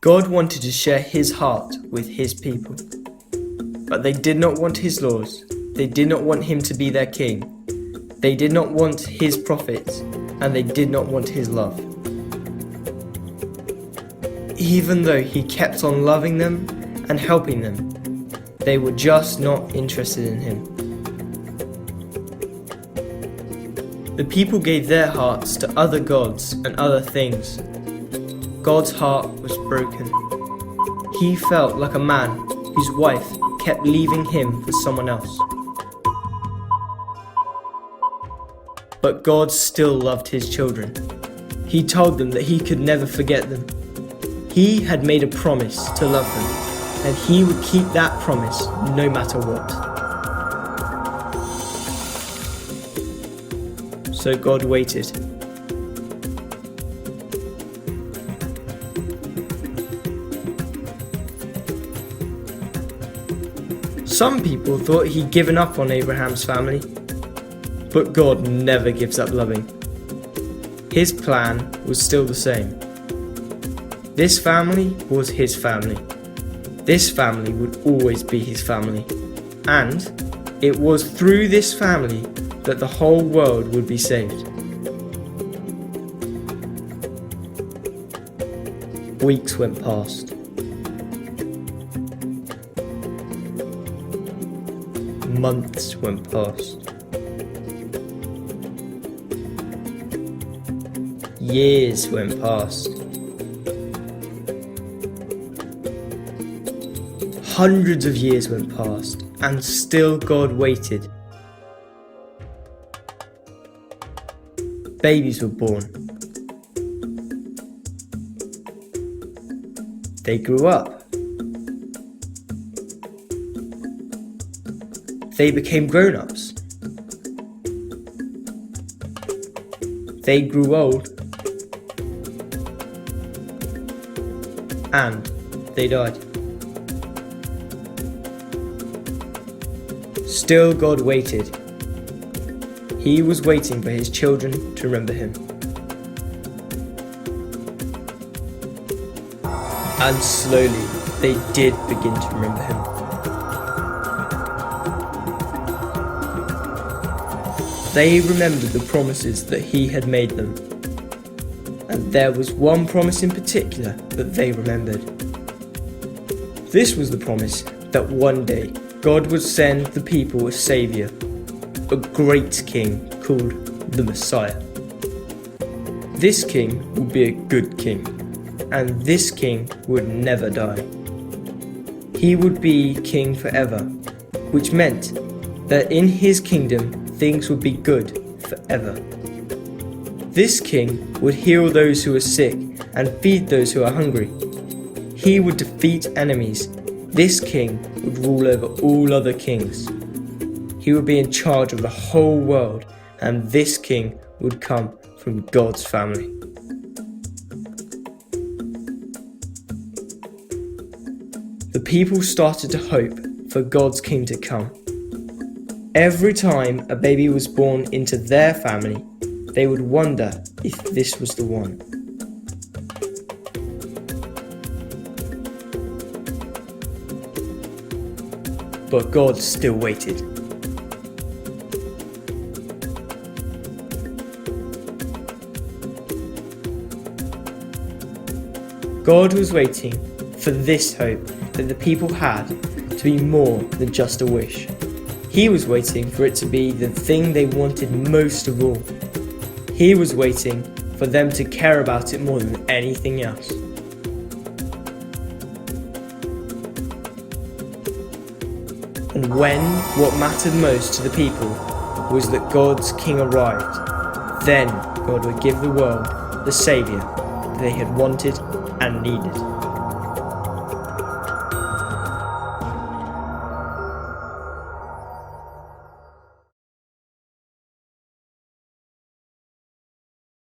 God wanted to share his heart with his people, but they did not want his laws. They did not want him to be their king. They did not want his prophets, and they did not want his love. Even though he kept on loving them and helping them, they were just not interested in him. The people gave their hearts to other gods and other things. God's heart was broken. He felt like a man whose wife kept leaving him for someone else. But God still loved his children. He told them that he could never forget them. He had made a promise to love them, and he would keep that promise no matter what. So God waited. Some people thought he'd given up on Abraham's family, but God never gives up loving. His plan was still the same. This family was his family. This family would always be his family. And it was through this family that the whole world would be saved. Weeks went past. Months went past. Years went past. Hundreds of years went past, and still God waited. Babies were born. They grew up. They became grown-ups. They grew old. And they died. Still God waited. He was waiting for his children to remember him. And slowly they did begin to remember him. They remembered the promises that he had made them. And there was one promise in particular that they remembered. This was the promise that one day God would send the people a saviour, a great king called the Messiah. This king would be a good king, and this king would never die. He would be king forever, which meant that in his kingdom things would be good forever. This king would heal those who are sick and feed those who are hungry. He would defeat enemies. This king would rule over all other kings. He would be in charge of the whole world, and this king would come from God's family. The people started to hope for God's king to come. Every time a baby was born into their family, they would wonder if this was the one. But God still waited. God was waiting for this hope that the people had to be more than just a wish. He was waiting for it to be the thing they wanted most of all. He was waiting for them to care about it more than anything else. And when what mattered most to the people was that God's king arrived, then God would give the world the saviour they had wanted and needed.